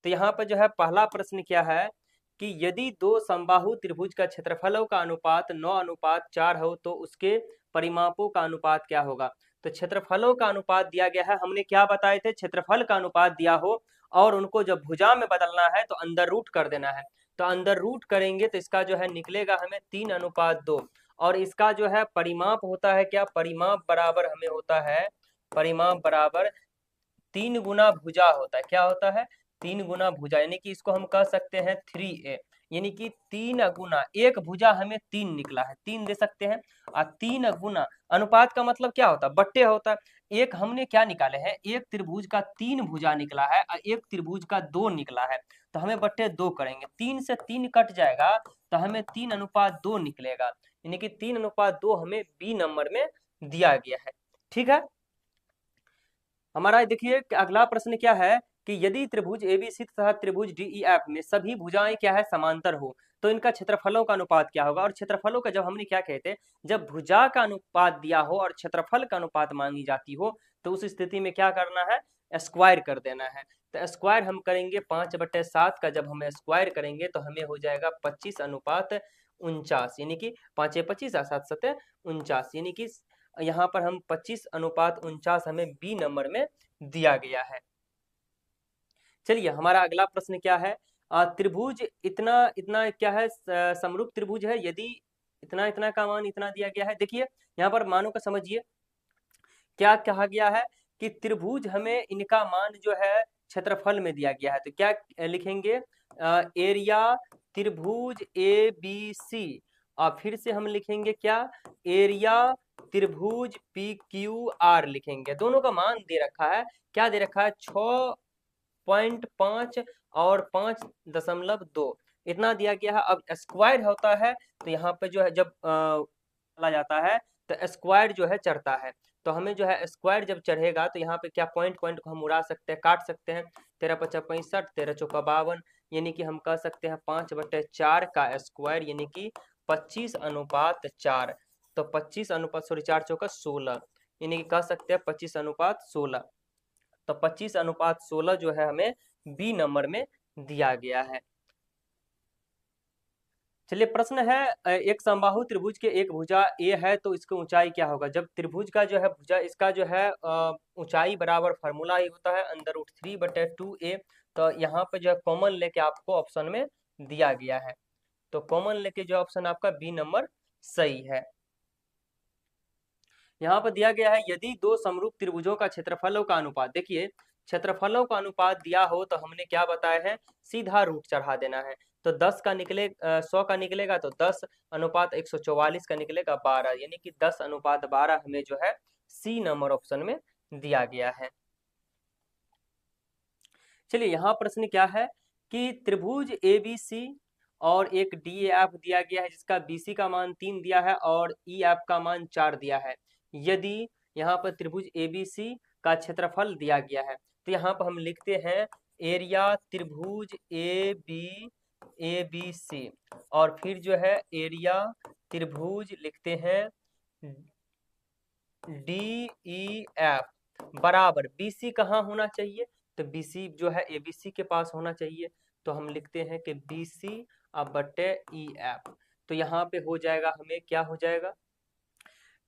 तो यहाँ पर जो है पहला प्रश्न क्या है कि यदि दो समबाहु त्रिभुज का क्षेत्रफलों का अनुपात 9:4 हो तो उसके परिमापों का अनुपात क्या होगा। तो क्षेत्रफलों का अनुपात दिया गया है, हमने क्या बताए थे, क्षेत्रफल का अनुपात दिया हो और उनको जब भुजा में बदलना है तो अंदर रूट कर देना है। तो अंदर रूट करेंगे तो इसका जो है निकलेगा हमें 3:2 और इसका जो है परिमाप होता है क्या, परिमाप बराबर हमें होता है, परिमाप बराबर 3 गुना भुजा होता है। क्या होता है, 3 गुना भुजा, यानी कि इसको हम कह सकते हैं 3a, यानी कि 3 गुना, एक भुजा हमें 3 निकला है, 3 दे सकते हैं। और 3 गुना अनुपात का मतलब क्या होता है, बट्टे होता है। एक हमने क्या निकाले हैं, एक त्रिभुज का 3 भुजा निकला है और एक त्रिभुज का 2 निकला है, तो हमें बट्टे 2 करेंगे, 3 से 3 कट जाएगा तो हमें 3:2 निकलेगा, यानी कि 3:2 हमें बी नंबर में दिया गया है। ठीक है, हमारा देखिए अगला प्रश्न क्या है कि यदि त्रिभुज एबीसी तथा त्रिभुज डीईएफ में सभी भुजाएं क्या है, समांतर हो तो इनका क्षेत्रफलों का अनुपात क्या होगा। और क्षेत्रफलों का जब हमने क्या कहते हैं, जब भुजा का अनुपात दिया हो और क्षेत्रफल का अनुपात मांगी जाती हो तो उस स्थिति में क्या करना है, स्क्वायर कर देना है। तो स्क्वायर हम करेंगे 5/7 का, जब हम स्क्वायर करेंगे तो हमें हो जाएगा 25:49, यानी कि 5×5 7×7 49, यानी कि यहाँ पर हम 25:49 हमें बी नंबर में दिया गया है। चलिए हमारा अगला प्रश्न क्या है, त्रिभुज इतना इतना क्या है, समरूप त्रिभुज है, यदि इतना इतना का मान इतना दिया गया है। देखिए यहाँ पर मानों का समझिए, क्या कहा गया है कि त्रिभुज हमें इनका मान जो है क्षेत्रफल में दिया गया है, तो क्या लिखेंगे, एरिया त्रिभुज ए बी सी, और फिर से हम लिखेंगे क्या, एरिया त्रिभुज पी क्यू आर लिखेंगे। दोनों का मान दे रखा है, क्या दे रखा है, 6.5 और 5.2 इतना दिया गया है। अब स्क्वायर होता है तो यहाँ पे जो है जब चला जाता है तो स्क्वायर जो है चढ़ता है, तो हमें जो है स्क्वायर जब चढ़ेगा तो यहाँ पे क्या पॉइंट पॉइंट को हम उड़ा सकते हैं, काट सकते हैं। 13×5 = 65, 13×4 = 52, यानी कि हम कह सकते हैं 5/4 का स्क्वायर, यानी कि 25:4। तो 4×4 = 16, यानी कि कह सकते हैं 25:16। तो 25:16 जो है हमें बी नंबर में दिया गया है। चलिए प्रश्न है, एक समबाहु त्रिभुज के एक भुजा ए है तो इसकी ऊंचाई क्या होगा। जब त्रिभुज का जो है भुजा, इसका जो है ऊंचाई बराबर फार्मूला ही होता है √3/2a। तो यहाँ पे जो है कॉमन लेके आपको ऑप्शन में दिया गया है, तो कॉमन लेके जो ऑप्शन आपका बी नंबर सही है। यहाँ पर दिया गया है यदि दो समरूप त्रिभुजों का क्षेत्रफलों का अनुपात, देखिए क्षेत्रफलों का अनुपात दिया हो तो हमने क्या बताया है, सीधा रूट चढ़ा देना है। तो 10 का निकले 100 का निकलेगा तो 10:144 का निकलेगा 12, यानी कि 10:12 हमें जो है सी नंबर ऑप्शन में दिया गया है। चलिए यहाँ प्रश्न क्या है कि त्रिभुज एबीसी और एक डीएफ दिया गया है जिसका बीसी का मान 3 दिया है और ईएफ का मान 4 दिया है। यदि यहाँ पर त्रिभुज एबीसी का क्षेत्रफल दिया गया है तो यहाँ पर हम लिखते हैं एरिया त्रिभुज एबीसी, और फिर जो है एरिया त्रिभुज लिखते हैं डीईएफ बराबर बीसी कहाँ होना चाहिए, तो बीसी जो है एबीसी के पास होना चाहिए। तो हम लिखते हैं कि बीसी अब बटे ईएफ, तो यहाँ पे हो जाएगा हमें क्या हो जाएगा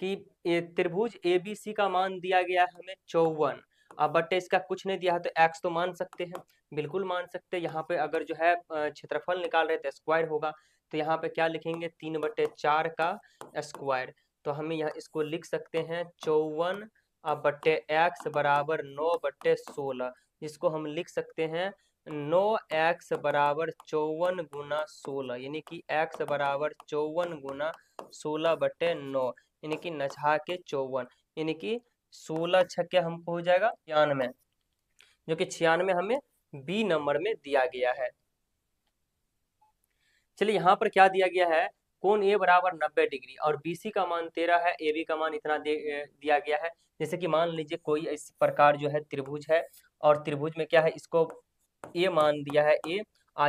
कि त्रिभुज एबीसी का मान दिया गया है हमें 54, अब बटे इसका कुछ नहीं दिया है तो एक्स तो मान सकते हैं, बिल्कुल मान सकते हैं। यहाँ पे अगर जो है क्षेत्रफल निकाल रहे तो स्क्वायर होगा, तो यहाँ पे क्या लिखेंगे 3/4 का स्क्वायर। तो हमें यहाँ इसको लिख सकते हैं 54 अब बटे एक्स बराबर 9/16, जिसको हम लिख सकते हैं 9x बराबर 54 गुना 16, यानी कि x बराबर 54 गुना 16/9, यानी कि नछा के 54, यानी कि 16 छक्के हमको हो जाएगा 96, जो कि 96 हमें बी नंबर में दिया गया है। चलिए यहाँ पर क्या दिया गया है, कोण ए बराबर 90 डिग्री और बीसी का मान 13 है, ए बी का मान इतना दिया गया है। जैसे कि मान लीजिए कोई इस प्रकार जो है त्रिभुज है और त्रिभुज में क्या है, इसको ए मान दिया है ए,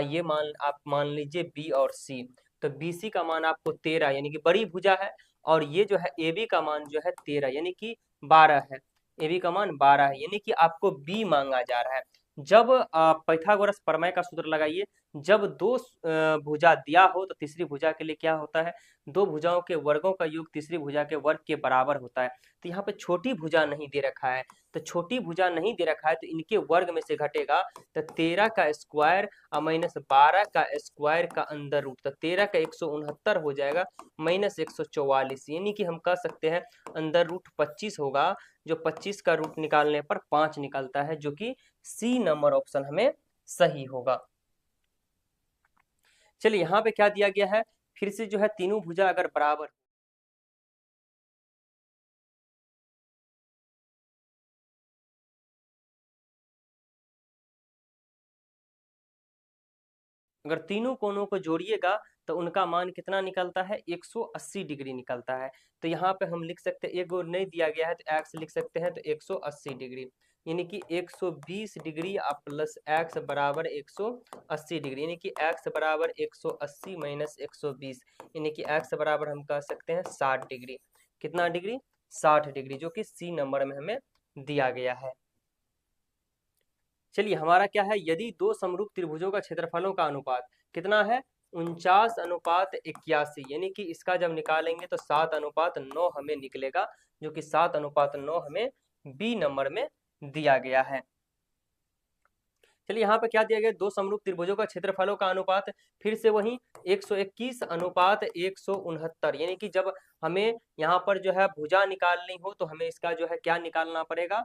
ये मान आप मान लीजिए बी और सी। तो बीसी का मान आपको 13 यानी कि बड़ी भुजा है, और ये जो है ए बी का मान जो है 13 यानी कि 12 है, ए बी का मान 12 है, यानी कि आपको बी मांगा जा रहा है। जब पाइथागोरस प्रमेय का सूत्र लगाइए, जब दो भुजा दिया हो तो तीसरी भुजा के लिए क्या होता है, दो भुजाओं के वर्गों का योग तीसरी भुजा के वर्ग के बराबर होता है। तो यहाँ पे छोटी भुजा नहीं दे रखा है, तो छोटी भुजा नहीं दे रखा है तो इनके वर्ग में से घटेगा, तो 13 का स्क्वायर और माइनस 12 का स्क्वायर का अंदर रूट, तो 13 का 169 हो जाएगा माइनस 144, यानी कि हम कह सकते हैं अंदर रूट 25 होगा, जो 25 का रूट निकालने पर 5 निकलता है, जो कि सी नंबर ऑप्शन हमें सही होगा। चलिए यहाँ पे क्या दिया गया है, फिर से जो है तीनों भुजा अगर बराबर, अगर तीनों कोणों को जोड़िएगा तो उनका मान कितना निकलता है, 180 डिग्री निकलता है। तो यहाँ पे हम लिख सकते हैं, एक और नहीं दिया गया है तो एक्स लिख सकते हैं, तो 180 डिग्री यानी कि 120 डिग्री प्लस एक्स बराबर 180 डिग्री, यानी कि एक्स बराबर 180 माइनस 120, यानी कि एक्स बराबर हम कह सकते हैं 60 डिग्री। कितना डिग्री, 60 डिग्री, जो कि सी नंबर में हमें दिया गया है। चलिए हमारा क्या है, यदि दो समरूप त्रिभुजों का क्षेत्रफलों का अनुपात कितना है, 49:81, यानी कि इसका जब निकालेंगे तो 7:9 हमें निकलेगा, जो कि 7:9 हमें बी नंबर में दिया गया है। चलिए यहाँ पे क्या दिया गया, दो समरूप त्रिभुजों का क्षेत्रफलों का अनुपात, फिर से वही 121:169, यानी कि जब हमें यहाँ पर जो है भुजा निकालनी हो तो हमें इसका जो है क्या निकालना पड़ेगा,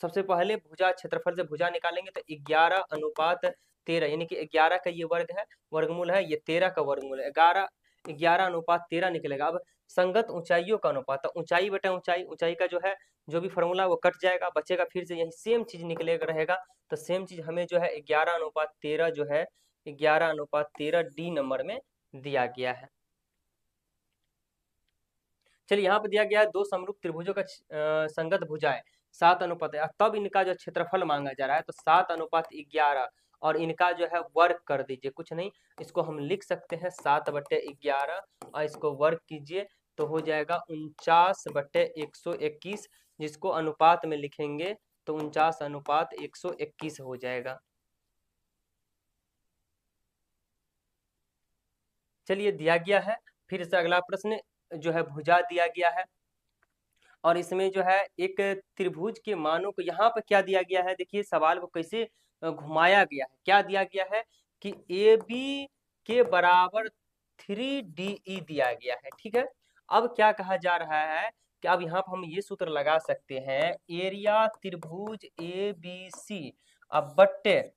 सबसे पहले भुजा क्षेत्रफल से भुजा निकालेंगे तो 11:13, यानी कि 11 का ये वर्ग है, वर्गमूल है, ये 13 का वर्गमूल है, 11:13 निकलेगा। अब संगत ऊंचाइयों का अनुपात, तो ऊंचाई बटा ऊंचाई, ऊंचाई का जो है जो भी फॉर्मूला वो कट जाएगा, बचेगा फिर से यही सेम चीज निकलेगा रहेगा, तो सेम चीज हमें जो है 11:13 जो है 11:13 डी नंबर में दिया गया है। चलिए यहाँ पे दिया गया है दो समरूप त्रिभुजों का संगत भुजाएं 7 अनुपात है, तब इनका जो क्षेत्रफल मांगा जा रहा है तो 7:11 और इनका जो है वर्ग कर दीजिए, कुछ नहीं इसको हम लिख सकते हैं 7/11 और इसको वर्ग कीजिए तो हो जाएगा 49/121, जिसको अनुपात में लिखेंगे तो 49:121 हो जाएगा। चलिए दिया गया है, फिर से अगला प्रश्न जो है भुजा दिया गया है और इसमें जो है एक त्रिभुज के मानों को यहाँ पर क्या दिया गया है, देखिए सवाल को कैसे घुमाया गया है, क्या दिया गया है कि ए बी के बराबर 3DE दिया गया है, ठीक है। अब क्या कहा जा रहा है कि अब यहाँ पर हम ये सूत्र लगा सकते हैं, एरिया त्रिभुज ए बी सी अब बट्टे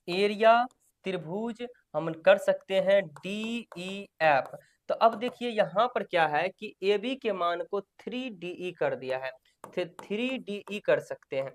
एरिया त्रिभुज हम कर सकते हैं DEF। तो अब देखिए यहाँ पर क्या है कि AB के मान को 3DE कर दिया है, फिर 3DE कर सकते हैं,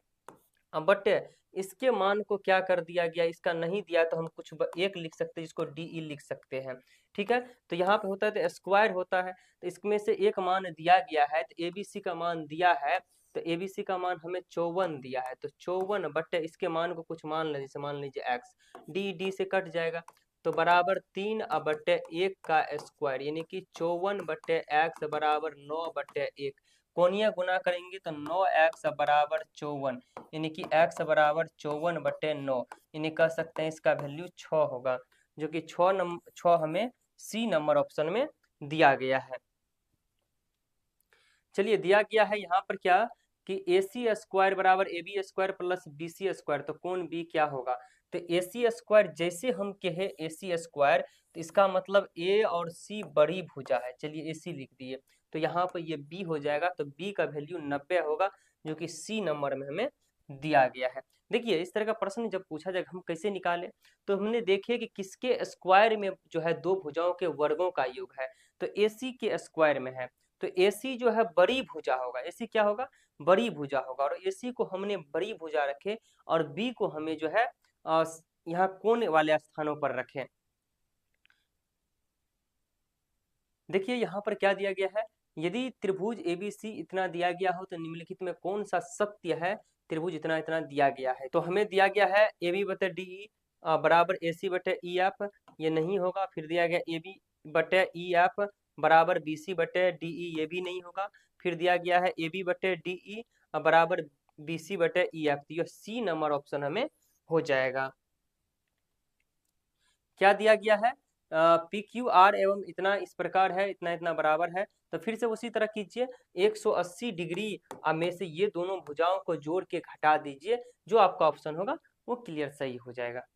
बट इसके मान को क्या कर दिया गया, इसका नहीं दिया तो हम कुछ एक लिख सकते हैं, जिसको DE लिख सकते हैं, ठीक है। तो यहाँ पे होता है तो स्क्वायर होता है, तो इसमें से एक मान दिया गया है, तो ABC का मान दिया है, तो ABC का मान हमें 54 दिया है, तो 54 बट इसके मान को कुछ मान लीजिए, जैसे मान लीजिए x, D से कट जाएगा तो बराबर 3/1 का स्क्वायर, यानी कि 54/x बराबर 9/1, कोनिया गुना करेंगे तो 9x बराबर 54, यानी कि x बराबर 54/9, यानी कह सकते हैं इसका वैल्यू 6 होगा, जो कि 6 हमें सी नंबर ऑप्शन में दिया गया है। चलिए दिया गया है यहाँ पर क्या कि AC स्क्वायर बराबर AB square plus BC square, तो कोण B क्या होगा, तो AC स्क्वायर जैसे हम कहे AC स्क्वायर, तो इसका मतलब A और C बड़ी भुजा है, चलिए AC लिख दिए, तो यहाँ पर ये B हो जाएगा, तो B का वैल्यू 90 होगा, जो कि C नंबर में हमें दिया गया है। देखिए इस तरह का प्रश्न जब पूछा जाएगा हम कैसे निकालें, तो हमने देखिए कि किसके स्क्वायर में जो है दो भुजाओं के वर्गों का योग है, तो AC के स्क्वायर में है, तो AC जो है बड़ी भुजा होगा, AC क्या होगा, बड़ी भुजा होगा, और AC को हमने बड़ी भुजा रखे और B को हमें जो है यहाँ कोण वाले स्थानों पर रखें। देखिए यहाँ पर क्या दिया गया है, यदि त्रिभुज ABC इतना दिया गया हो तो निम्नलिखित में कौन सा सत्य है, त्रिभुज इतना इतना दिया गया है, तो हमें दिया गया है AB/DE बराबर AC/EF, ये नहीं होगा, फिर दिया गया AB/EF बराबर BC/DE, ये भी नहीं होगा, फिर दिया गया है AB/DE बराबर BC बटे EF। तो यह C नंबर ऑप्शन हमें हो जाएगा। क्या दिया गया है? PQR एवं इतना इस प्रकार है, इतना इतना बराबर है। तो फिर से उसी तरह कीजिए, 180 डिग्री में से ये दोनों भुजाओं को जोड़ के घटा दीजिए, जो आपका ऑप्शन होगा वो क्लियर सही हो जाएगा।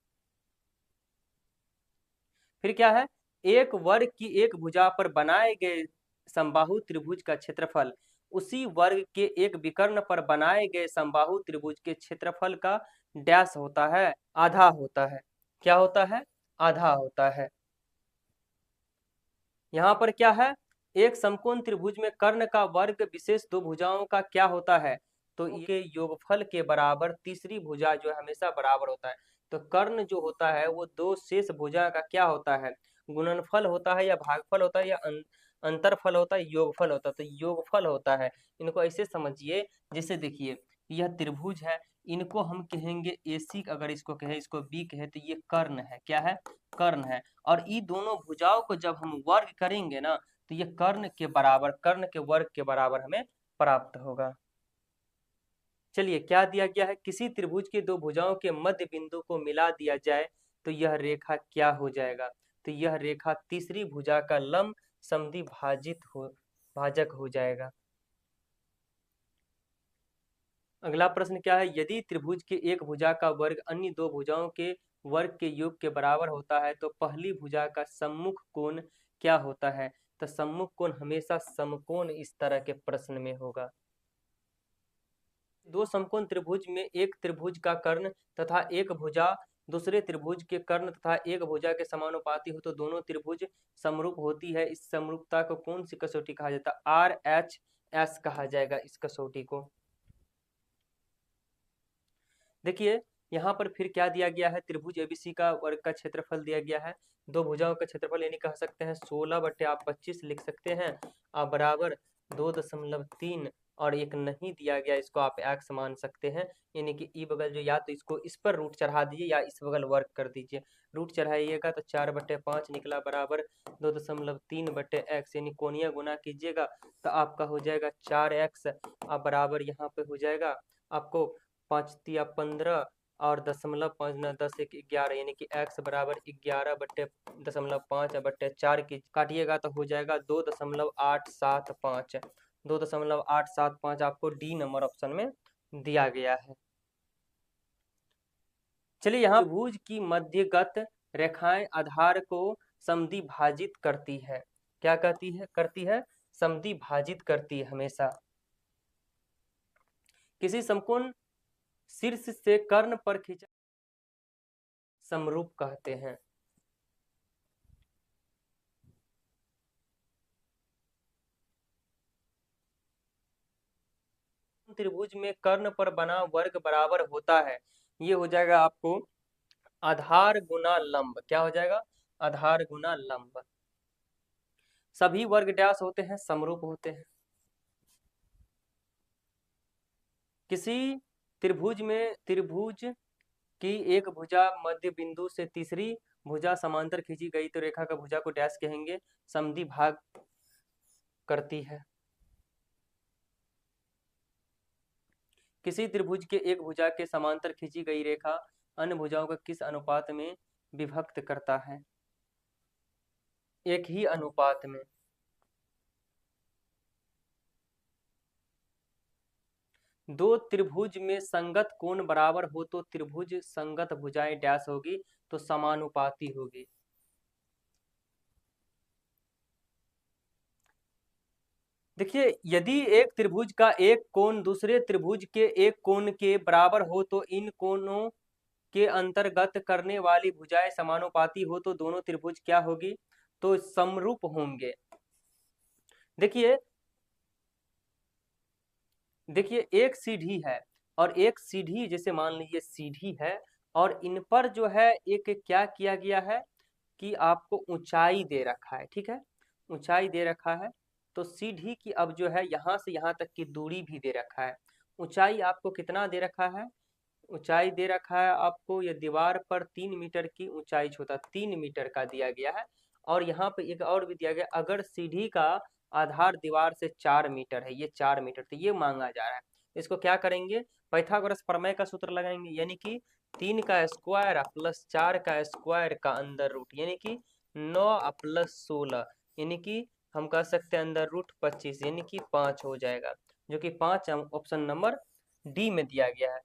फिर क्या है? एक वर्ग की एक भुजा पर बनाए गए समबाहु त्रिभुज का क्षेत्रफल उसी वर्ग के एक विकर्ण पर बनाए गए समबाहु त्रिभुज के क्षेत्रफल का डैश होता है, आधा होता है। क्या होता है? आधा होता है। यहाँ पर क्या है? एक समकोण त्रिभुज में कर्ण का वर्ग विशेष दो भुजाओं का क्या होता है? तो इनके योगफल के बराबर तीसरी भुजा जो है हमेशा बराबर होता है। तो कर्ण जो होता है वो दो शेष भुजा का क्या होता है? गुणनफल होता है या भागफल होता है या अंतरफल होता है, योगफल होता है। तो योगफल होता है। इनको ऐसे समझिए, जैसे देखिए यह त्रिभुज है, इनको हम कहेंगे AC, अगर इसको कहे, इसको B कहे, तो ये कर्ण है। क्या है? कर्ण है। और ये दोनों भुजाओं को जब हम वर्ग करेंगे ना, तो ये कर्ण के बराबर, कर्ण के वर्ग के बराबर हमें प्राप्त होगा। चलिए, क्या दिया गया है? किसी त्रिभुज के दो भुजाओं के मध्य बिंदु को मिला दिया जाए तो यह रेखा क्या हो जाएगा? तो यह रेखा तीसरी भुजा का लंब समद्वि भाजक हो जाएगा। अगला प्रश्न क्या है? यदि त्रिभुज के एक भुजा का वर्ग अन्य दो भुजाओं के वर्ग के योग के बराबर होता है तो पहली भुजा का सम्मुख कोण क्या होता है? तो सम्मुख कोण हमेशा समकोण इस तरह के प्रश्न में होगा। दो समकोण त्रिभुज में एक त्रिभुज का कर्ण तथा एक भुजा दूसरे त्रिभुज के कर्ण तथा एक भुजा के समानुपाती हो तो दोनों त्रिभुज समरूप होती है। इस समरूपता को कौन सी कसौटी कहा जाता है? RHS कहा जाएगा इस कसौटी को। देखिए यहाँ पर फिर क्या दिया गया है? त्रिभुज ABC का वर्ग का क्षेत्रफल दिया गया है। दो भुजाओं का क्षेत्रफल यानी कह सकते हैं 16 बटे आप 25 लिख सकते हैं, आप बराबर 2.3, और एक नहीं दिया गया, इसको आप x मान सकते हैं। यानी कि ई बगल जो, या तो इसको इस पर रूट चढ़ा दीजिए या इस बगल वर्ग कर दीजिए। रूट चढ़ाइएगा तो 4/5 निकला, बराबर 2.3 बटे x, यानी कोणीय गुना कीजिएगा तो आपका हो जाएगा 4x, अब बराबर यहाँ पे हो जाएगा आपको 5 तिया 15 और 0.5 10 1 11, यानी कि x बराबर 11/0.5/4 की काटिएगा तो हो जाएगा 2.875। 2.875 आपको D नंबर ऑप्शन में दिया गया है। चलिए, यहाँ त्रिभुज की मध्यगत रेखाएं आधार को समद्वि भाजित करती है। क्या कहती है? करती है, समद्वि भाजित करती है हमेशा। किसी समकोण शीर्ष से कर्ण पर खींचा समरूप कहते हैं। त्रिभुज में कर्ण पर बना वर्ग बराबर होता है, ये हो जाएगा आपको आधार गुना लंब। क्या हो जाएगा? आधार गुना लंब। सभी वर्ग डैश होते हैं, समरूप होते हैं। किसी त्रिभुज की एक भुजा मध्य बिंदु से तीसरी भुजा समांतर खींची गई तो रेखा का भुजा को डैश कहेंगे, समद्वि भाग करती है। किसी त्रिभुज के एक भुजा के समांतर खींची गई रेखा अन्य भुजाओं को किस अनुपात में विभक्त करता है? एक ही अनुपात में। दो त्रिभुज में संगत कोण बराबर हो तो त्रिभुज संगत भुजाएं डैश होगी, तो समानुपाती होगी। देखिए, यदि एक त्रिभुज का एक कोण दूसरे त्रिभुज के एक कोण के बराबर हो तो इन कोणों के अंतर्गत करने वाली भुजाएं समानुपाती हो तो दोनों त्रिभुज क्या होगी? तो समरूप होंगे। देखिए देखिए, एक सीढ़ी है और एक सीढ़ी, जैसे मान लीजिए सीढ़ी है, और इन पर जो है एक क्या किया गया है कि आपको ऊंचाई दे रखा है। ठीक है, ऊंचाई दे रखा है, तो सीढ़ी की अब जो है यहाँ से यहाँ तक की दूरी भी दे रखा है। ऊंचाई आपको कितना दे रखा है? ऊंचाई दे रखा है आपको, ये दीवार पर 3 मीटर की ऊंचाई छोटा 3 मीटर का दिया गया है। और यहाँ पे एक और भी दिया गया, अगर सीढ़ी का आधार दीवार से 4 मीटर है, ये 4 मीटर, तो ये मांगा जा रहा है। इसको क्या करेंगे? पाइथागोरस प्रमेय का सूत्र लगाएंगे, यानी कि 3 का स्क्वायर प्लस 4 का स्क्वायर का अंदर रूट, यानी कि 9 प्लस 16, यानी कि हम कह सकते हैं अंदर रूट 25, यानी कि 5 हो जाएगा, जो कि 5 ऑप्शन नंबर डी में दिया गया है।